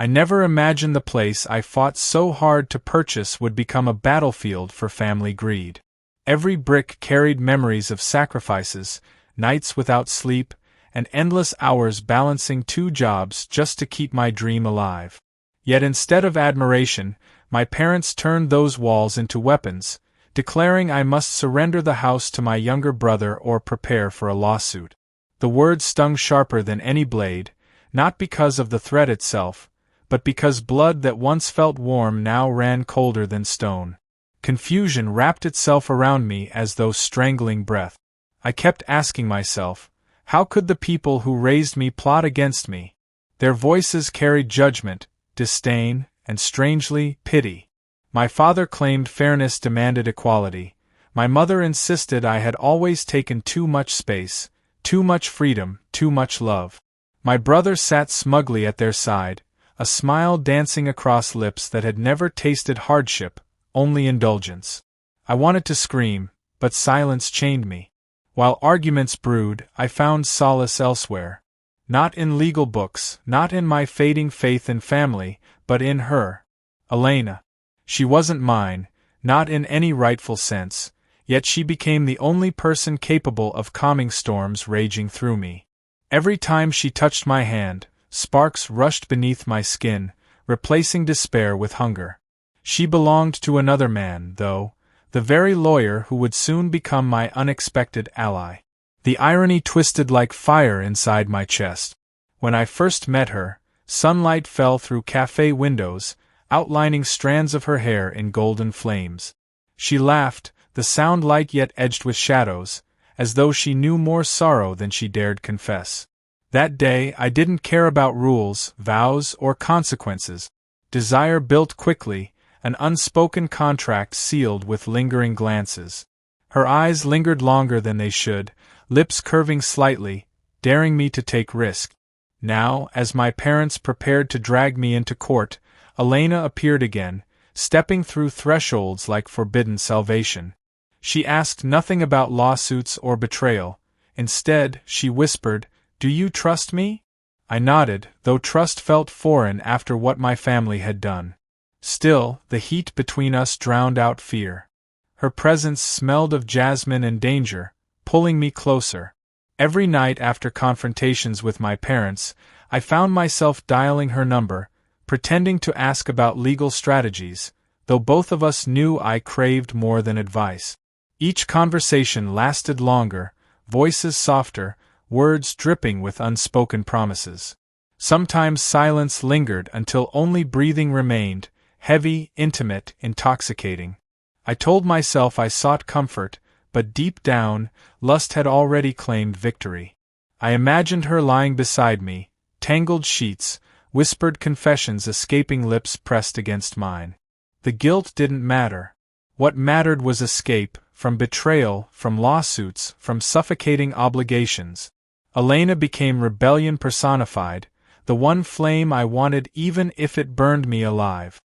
I never imagined the place I fought so hard to purchase would become a battlefield for family greed. Every brick carried memories of sacrifices, nights without sleep, and endless hours balancing two jobs just to keep my dream alive. Yet instead of admiration, my parents turned those walls into weapons, declaring I must surrender the house to my younger brother or prepare for a lawsuit. The words stung sharper than any blade, not because of the threat itself, but because blood that once felt warm now ran colder than stone. Confusion wrapped itself around me as though strangling breath. I kept asking myself, how could the people who raised me plot against me? Their voices carried judgment, disdain, and strangely, pity. My father claimed fairness demanded equality. My mother insisted I had always taken too much space, too much freedom, too much love. My brother sat smugly at their side, a smile dancing across lips that had never tasted hardship, only indulgence. I wanted to scream, but silence chained me. While arguments brewed, I found solace elsewhere. Not in legal books, not in my fading faith in family, but in her. Elena. She wasn't mine, not in any rightful sense, yet she became the only person capable of calming storms raging through me. Every time she touched my hand, sparks rushed beneath my skin, replacing despair with hunger. She belonged to another man, though, the very lawyer who would soon become my unexpected ally. The irony twisted like fire inside my chest. When I first met her, sunlight fell through cafe windows, outlining strands of her hair in golden flames. She laughed, the sound light yet edged with shadows, as though she knew more sorrow than she dared confess. That day I didn't care about rules, vows, or consequences. Desire built quickly, an unspoken contract sealed with lingering glances. Her eyes lingered longer than they should, lips curving slightly, daring me to take risk. Now, as my parents prepared to drag me into court, Elena appeared again, stepping through thresholds like forbidden salvation. She asked nothing about lawsuits or betrayal. Instead, she whispered, "Do you trust me?" I nodded, though trust felt foreign after what my family had done. Still, the heat between us drowned out fear. Her presence smelled of jasmine and danger, pulling me closer. Every night after confrontations with my parents, I found myself dialing her number, pretending to ask about legal strategies, though both of us knew I craved more than advice. Each conversation lasted longer, voices softer, words dripping with unspoken promises. Sometimes silence lingered until only breathing remained, heavy, intimate, intoxicating. I told myself I sought comfort, but deep down, lust had already claimed victory. I imagined her lying beside me, tangled sheets, whispered confessions escaping lips pressed against mine. The guilt didn't matter. What mattered was escape, from betrayal, from lawsuits, from suffocating obligations. Elena became rebellion personified, the one flame I wanted even if it burned me alive.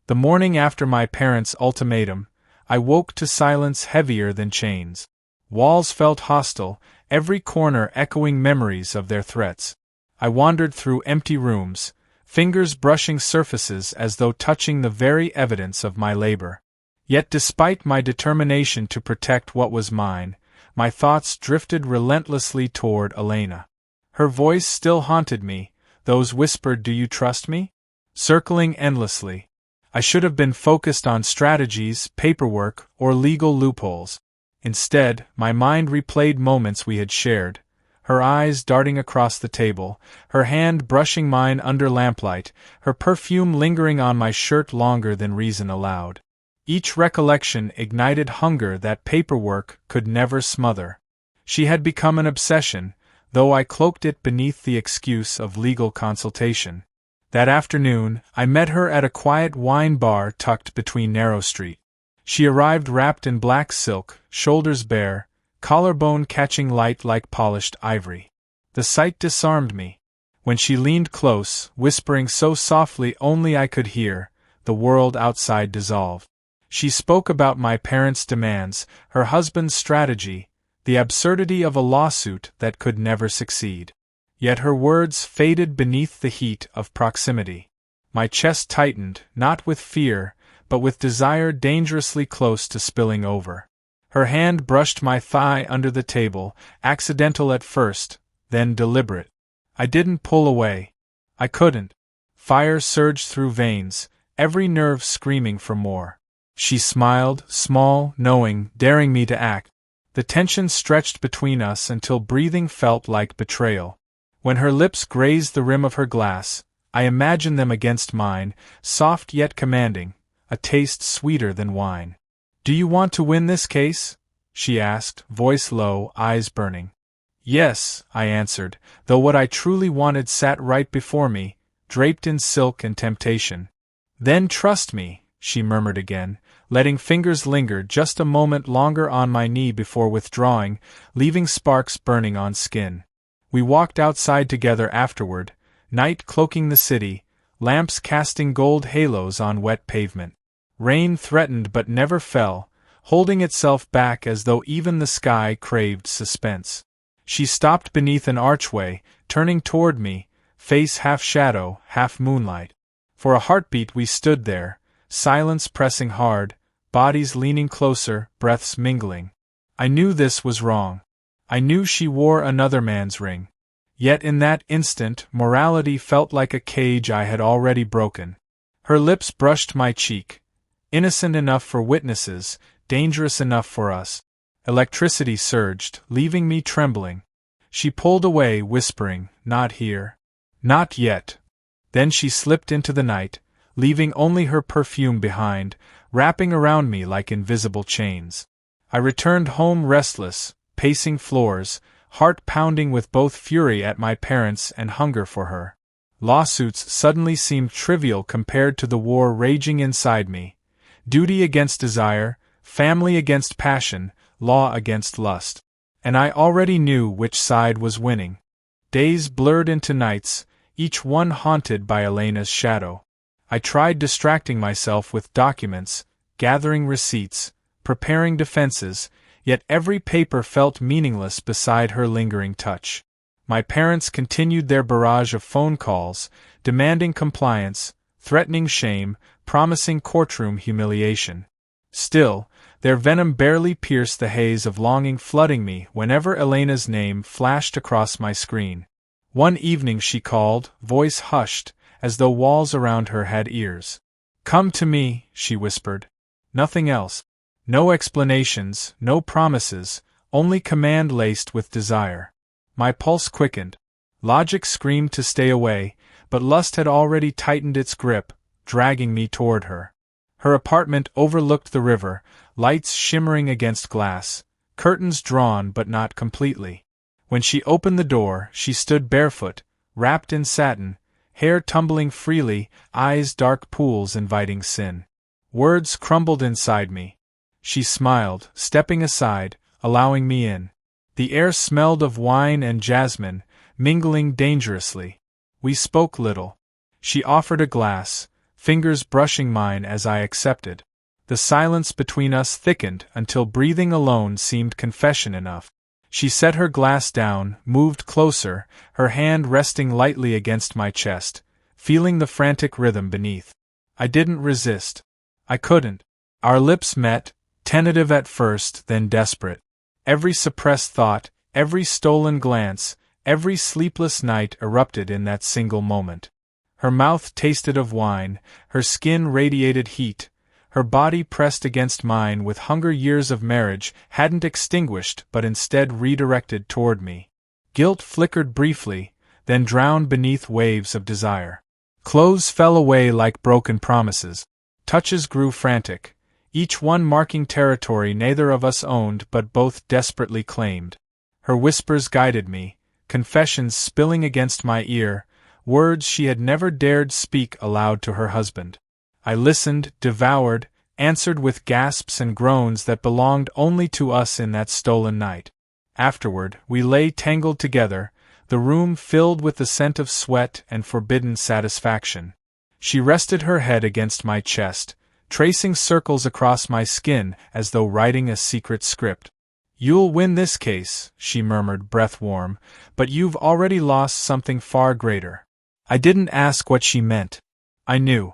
The morning after my parents' ultimatum, I woke to silence heavier than chains. Walls felt hostile, every corner echoing memories of their threats. I wandered through empty rooms, fingers brushing surfaces as though touching the very evidence of my labor. Yet despite my determination to protect what was mine, my thoughts drifted relentlessly toward Elena. Her voice still haunted me, those whispered "Do you trust me?" circling endlessly. I should have been focused on strategies, paperwork, or legal loopholes. Instead, my mind replayed moments we had shared, her eyes darting across the table, her hand brushing mine under lamplight, her perfume lingering on my shirt longer than reason allowed. Each recollection ignited hunger that paperwork could never smother. She had become an obsession, though I cloaked it beneath the excuse of legal consultation. That afternoon, I met her at a quiet wine bar tucked between narrow streets. She arrived wrapped in black silk, shoulders bare, collarbone catching light like polished ivory. The sight disarmed me. When she leaned close, whispering so softly only I could hear, the world outside dissolved. She spoke about my parents' demands, her husband's strategy, the absurdity of a lawsuit that could never succeed. Yet her words faded beneath the heat of proximity. My chest tightened, not with fear, but with desire dangerously close to spilling over. Her hand brushed my thigh under the table, accidental at first, then deliberate. I didn't pull away. I couldn't. Fire surged through veins, every nerve screaming for more. She smiled, small, knowing, daring me to act. The tension stretched between us until breathing felt like betrayal. When her lips grazed the rim of her glass, I imagined them against mine, soft yet commanding, a taste sweeter than wine. "Do you want to win this case?" she asked, voice low, eyes burning. "Yes," I answered, though what I truly wanted sat right before me, draped in silk and temptation. "Then trust me," she murmured again, letting fingers linger just a moment longer on my knee before withdrawing, leaving sparks burning on skin. We walked outside together afterward, night cloaking the city, lamps casting gold halos on wet pavement. Rain threatened but never fell, holding itself back as though even the sky craved suspense. She stopped beneath an archway, turning toward me, face half shadow, half moonlight. For a heartbeat we stood there, silence pressing hard, bodies leaning closer, breaths mingling. I knew this was wrong. I knew she wore another man's ring. Yet in that instant, morality felt like a cage I had already broken. Her lips brushed my cheek. Innocent enough for witnesses, dangerous enough for us. Electricity surged, leaving me trembling. She pulled away, whispering, "Not here. Not yet." Then she slipped into the night, leaving only her perfume behind, wrapping around me like invisible chains. I returned home restless, pacing floors, heart pounding with both fury at my parents and hunger for her. Lawsuits suddenly seemed trivial compared to the war raging inside me. Duty against desire, family against passion, law against lust. And I already knew which side was winning. Days blurred into nights, each one haunted by Elena's shadow. I tried distracting myself with documents, gathering receipts, preparing defenses, yet every paper felt meaningless beside her lingering touch. My parents continued their barrage of phone calls, demanding compliance, threatening shame, promising courtroom humiliation. Still, their venom barely pierced the haze of longing flooding me whenever Elena's name flashed across my screen. One evening she called, voice hushed, as though walls around her had ears. "Come to me," she whispered. Nothing else. No explanations, no promises, only command laced with desire. My pulse quickened. Logic screamed to stay away, but lust had already tightened its grip, dragging me toward her. Her apartment overlooked the river, lights shimmering against glass, curtains drawn but not completely. When she opened the door, she stood barefoot, wrapped in satin, hair tumbling freely, eyes dark pools inviting sin. Words crumbled inside me. She smiled, stepping aside, allowing me in. The air smelled of wine and jasmine, mingling dangerously. We spoke little. She offered a glass, fingers brushing mine as I accepted. The silence between us thickened until breathing alone seemed confession enough. She set her glass down, moved closer, her hand resting lightly against my chest, feeling the frantic rhythm beneath. I didn't resist. I couldn't. Our lips met, tentative at first, then desperate. Every suppressed thought, every stolen glance, every sleepless night erupted in that single moment. Her mouth tasted of wine, her skin radiated heat, her body pressed against mine with hunger years of marriage hadn't extinguished but instead redirected toward me. Guilt flickered briefly, then drowned beneath waves of desire. Clothes fell away like broken promises. Touches grew frantic, each one marking territory neither of us owned but both desperately claimed. Her whispers guided me, confessions spilling against my ear, words she had never dared speak aloud to her husband. I listened, devoured, answered with gasps and groans that belonged only to us in that stolen night. Afterward, we lay tangled together, the room filled with the scent of sweat and forbidden satisfaction. She rested her head against my chest, tracing circles across my skin as though writing a secret script. "You'll win this case," she murmured, breath warm, "but you've already lost something far greater." I didn't ask what she meant. I knew.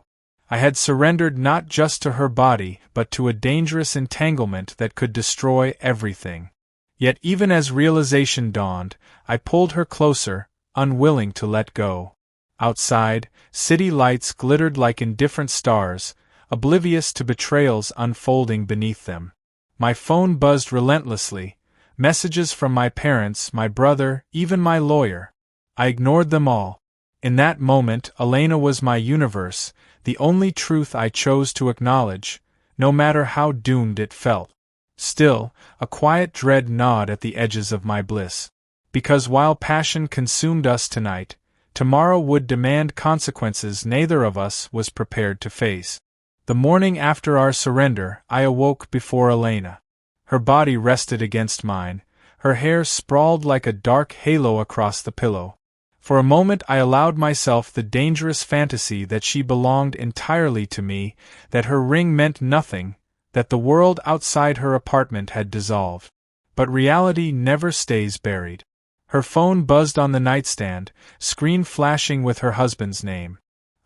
I had surrendered not just to her body but to a dangerous entanglement that could destroy everything. Yet even as realization dawned, I pulled her closer, unwilling to let go. Outside, city lights glittered like indifferent stars, oblivious to betrayals unfolding beneath them. My phone buzzed relentlessly, messages from my parents, my brother, even my lawyer. I ignored them all. In that moment, Elena was my universe, the only truth I chose to acknowledge, no matter how doomed it felt. Still, a quiet dread gnawed at the edges of my bliss. Because while passion consumed us tonight, tomorrow would demand consequences neither of us was prepared to face. The morning after our surrender, I awoke before Elena. Her body rested against mine, her hair sprawled like a dark halo across the pillow. For a moment I allowed myself the dangerous fantasy that she belonged entirely to me, that her ring meant nothing, that the world outside her apartment had dissolved. But reality never stays buried. Her phone buzzed on the nightstand, screen flashing with her husband's name.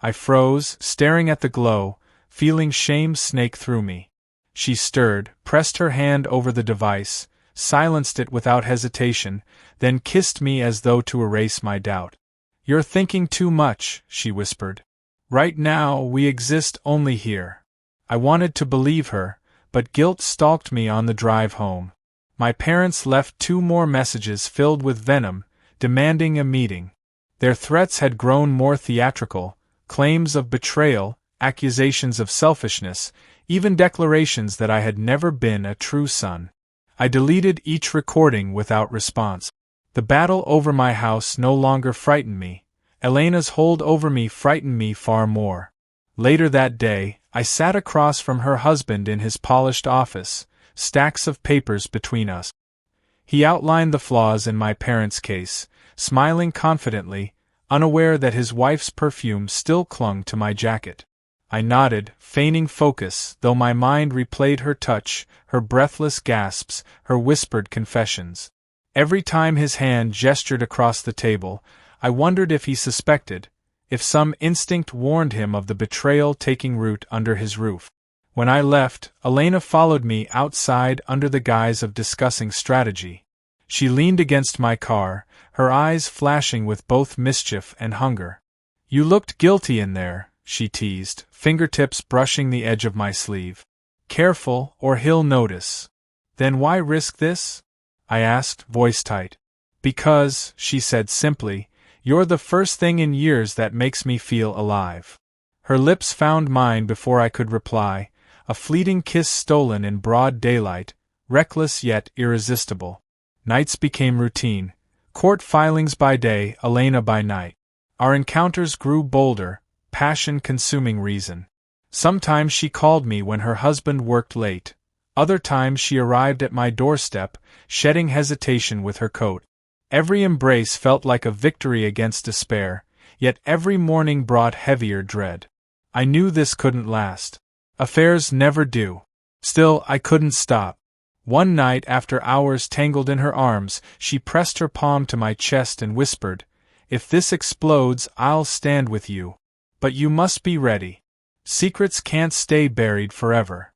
I froze, staring at the glow, feeling shame snake through me. She stirred, pressed her hand over the device, silenced it without hesitation, then kissed me as though to erase my doubt. "You're thinking too much," she whispered. "Right now, we exist only here." I wanted to believe her, but guilt stalked me on the drive home. My parents left 2 more messages filled with venom, demanding a meeting. Their threats had grown more theatrical, claims of betrayal, accusations of selfishness, even declarations that I had never been a true son. I deleted each recording without response. The battle over my house no longer frightened me. Elena's hold over me frightened me far more. Later that day, I sat across from her husband in his polished office, stacks of papers between us. He outlined the flaws in my parents' case, smiling confidently, unaware that his wife's perfume still clung to my jacket. I nodded, feigning focus, though my mind replayed her touch, her breathless gasps, her whispered confessions. Every time his hand gestured across the table, I wondered if he suspected, if some instinct warned him of the betrayal taking root under his roof. When I left, Elena followed me outside under the guise of discussing strategy. She leaned against my car, her eyes flashing with both mischief and hunger. "You looked guilty in there," she teased, fingertips brushing the edge of my sleeve. "Careful, or he'll notice." "Then why risk this?" I asked, voice tight. "Because," she said simply, "you're the first thing in years that makes me feel alive." Her lips found mine before I could reply, a fleeting kiss stolen in broad daylight, reckless yet irresistible. Nights became routine, court filings by day, Elena by night. Our encounters grew bolder, passion consuming reason. Sometimes she called me when her husband worked late. Other times she arrived at my doorstep, shedding hesitation with her coat. Every embrace felt like a victory against despair, yet every morning brought heavier dread. I knew this couldn't last. Affairs never do. Still, I couldn't stop. One night, after hours tangled in her arms, she pressed her palm to my chest and whispered, "If this explodes, I'll stand with you. But you must be ready. Secrets can't stay buried forever."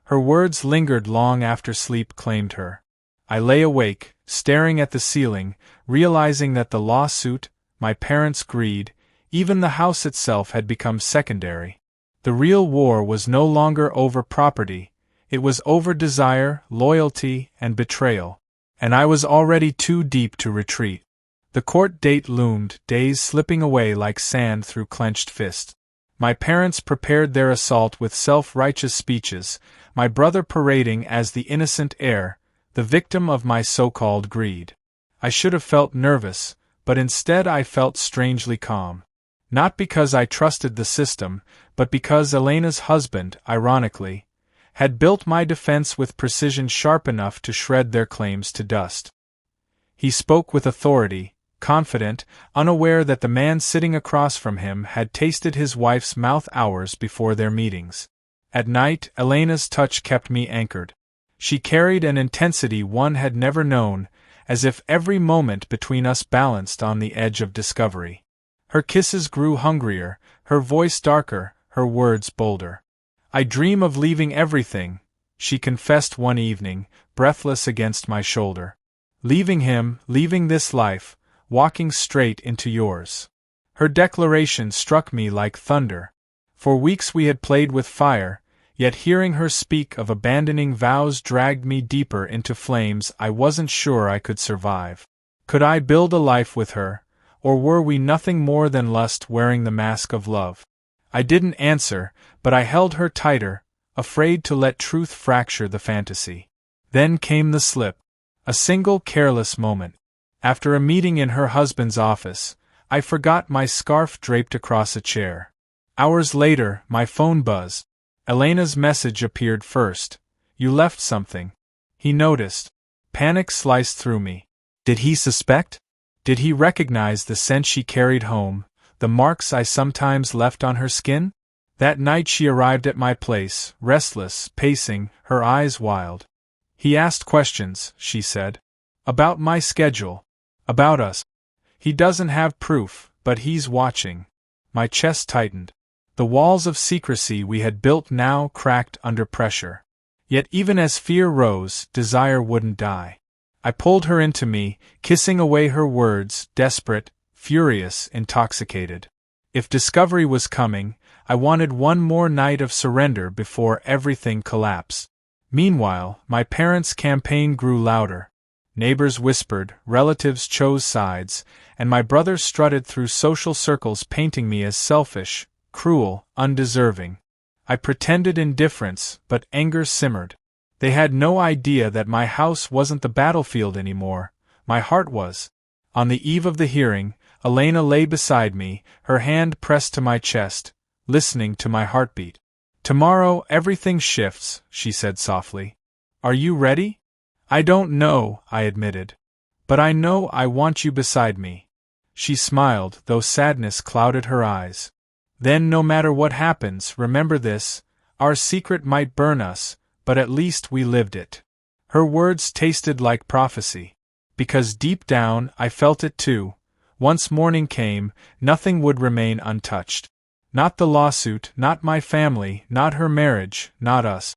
Her words lingered long after sleep claimed her. I lay awake, staring at the ceiling, realizing that the lawsuit, my parents' greed, even the house itself had become secondary. The real war was no longer over property, it was over desire, loyalty, and betrayal. And I was already too deep to retreat. The court date loomed, days slipping away like sand through clenched fists. My parents prepared their assault with self-righteous speeches, my brother parading as the innocent heir, the victim of my so-called greed. I should have felt nervous, but instead I felt strangely calm. Not because I trusted the system, but because Elena's husband, ironically, had built my defense with precision sharp enough to shred their claims to dust. He spoke with authority, confident, unaware that the man sitting across from him had tasted his wife's mouth hours before their meetings. At night, Elena's touch kept me anchored. She carried an intensity one had never known, as if every moment between us balanced on the edge of discovery. Her kisses grew hungrier, her voice darker, her words bolder. I dream of leaving everything, she confessed one evening, breathless against my shoulder. Leaving him, leaving this life, walking straight into yours. Her declaration struck me like thunder. For weeks we had played with fire, yet hearing her speak of abandoning vows dragged me deeper into flames I wasn't sure I could survive. Could I build a life with her, or were we nothing more than lust wearing the mask of love? I didn't answer, but I held her tighter, afraid to let truth fracture the fantasy. Then came the slip. A single careless moment. After a meeting in her husband's office, I forgot my scarf draped across a chair. Hours later, my phone buzzed. Elena's message appeared first. You left something. He noticed. Panic sliced through me. Did he suspect? Did he recognize the scent she carried home, the marks I sometimes left on her skin? That night she arrived at my place, restless, pacing, her eyes wild. He asked questions, she said. About my schedule. About us. He doesn't have proof, but he's watching. My chest tightened. The walls of secrecy we had built now cracked under pressure. Yet even as fear rose, desire wouldn't die. I pulled her into me, kissing away her words, desperate, furious, intoxicated. If discovery was coming, I wanted one more night of surrender before everything collapsed. Meanwhile, my parents' campaign grew louder. Neighbors whispered, relatives chose sides, and my brother strutted through social circles painting me as selfish, cruel, undeserving. I pretended indifference, but anger simmered. They had no idea that my house wasn't the battlefield anymore, my heart was. On the eve of the hearing, Elena lay beside me, her hand pressed to my chest, listening to my heartbeat. Tomorrow everything shifts, she said softly. Are you ready? I don't know, I admitted. But I know I want you beside me. She smiled, though sadness clouded her eyes. Then no matter what happens, remember this, our secret might burn us, but at least we lived it. Her words tasted like prophecy. Because deep down, I felt it too. Once morning came, nothing would remain untouched. Not the lawsuit, not my family, not her marriage, not us.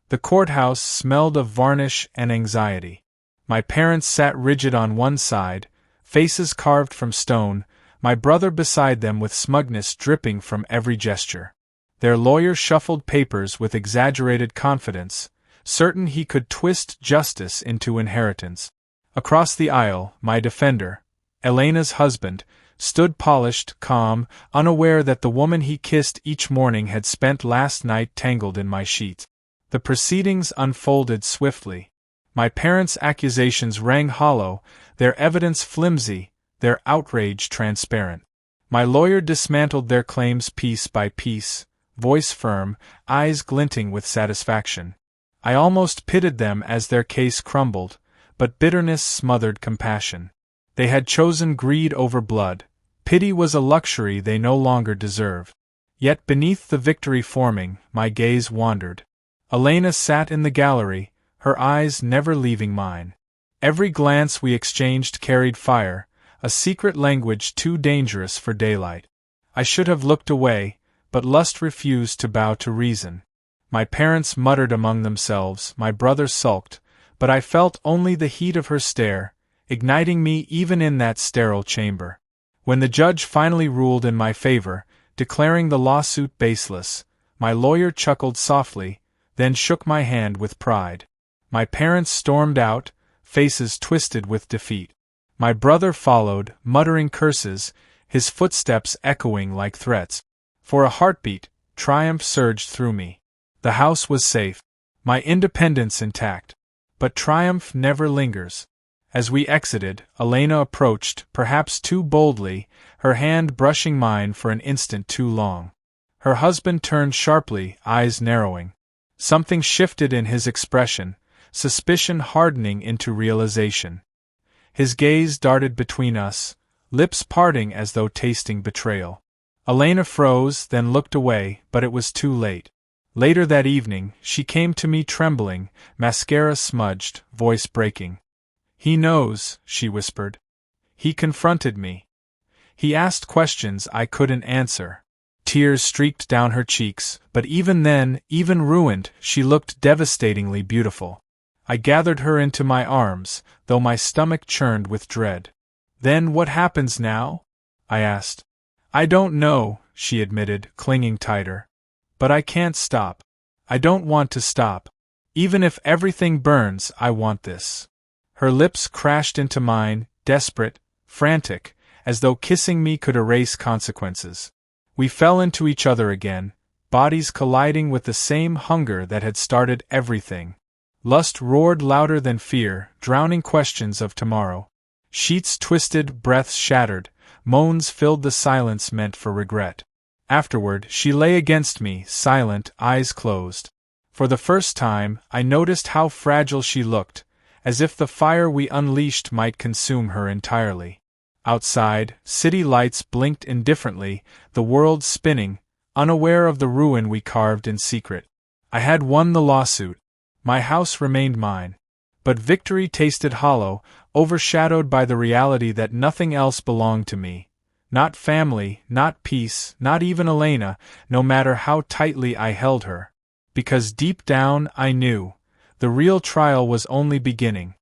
The courthouse smelled of varnish and anxiety. My parents sat rigid on one side, faces carved from stone, my brother beside them with smugness dripping from every gesture. Their lawyer shuffled papers with exaggerated confidence, certain he could twist justice into inheritance. Across the aisle, my defender, Elena's husband, stood polished, calm, unaware that the woman he kissed each morning had spent last night tangled in my sheets. The proceedings unfolded swiftly. My parents' accusations rang hollow, their evidence flimsy, their outrage transparent. My lawyer dismantled their claims piece by piece, voice firm, eyes glinting with satisfaction. I almost pitied them as their case crumbled, but bitterness smothered compassion. They had chosen greed over blood. Pity was a luxury they no longer deserved. Yet beneath the victory forming, my gaze wandered. Elena sat in the gallery, her eyes never leaving mine. Every glance we exchanged carried fire, a secret language too dangerous for daylight. I should have looked away, but lust refused to bow to reason. My parents muttered among themselves, my brother sulked, but I felt only the heat of her stare, igniting me even in that sterile chamber. When the judge finally ruled in my favor, declaring the lawsuit baseless, my lawyer chuckled softly, then shook my hand with pride. My parents stormed out, faces twisted with defeat. My brother followed, muttering curses, his footsteps echoing like threats. For a heartbeat, triumph surged through me. The house was safe, my independence intact. But triumph never lingers. As we exited, Elena approached, perhaps too boldly, her hand brushing mine for an instant too long. Her husband turned sharply, eyes narrowing. Something shifted in his expression, suspicion hardening into realization. His gaze darted between us, lips parting as though tasting betrayal. Elena froze, then looked away, but it was too late. Later that evening, she came to me trembling, mascara smudged, voice breaking. He knows, she whispered. He confronted me. He asked questions I couldn't answer. Tears streaked down her cheeks, but even then, even ruined, she looked devastatingly beautiful. I gathered her into my arms, though my stomach churned with dread. Then what happens now? I asked. I don't know, she admitted, clinging tighter. But I can't stop. I don't want to stop. Even if everything burns, I want this. Her lips crashed into mine, desperate, frantic, as though kissing me could erase consequences. We fell into each other again, bodies colliding with the same hunger that had started everything. Lust roared louder than fear, drowning questions of tomorrow. Sheets twisted, breaths shattered, moans filled the silence meant for regret. Afterward, she lay against me, silent, eyes closed. For the first time, I noticed how fragile she looked, as if the fire we unleashed might consume her entirely. Outside, city lights blinked indifferently, the world spinning, unaware of the ruin we carved in secret. I had won the lawsuit. My house remained mine. But victory tasted hollow, overshadowed by the reality that nothing else belonged to me. Not family, not peace, not even Elena, no matter how tightly I held her. Because deep down, I knew, the real trial was only beginning.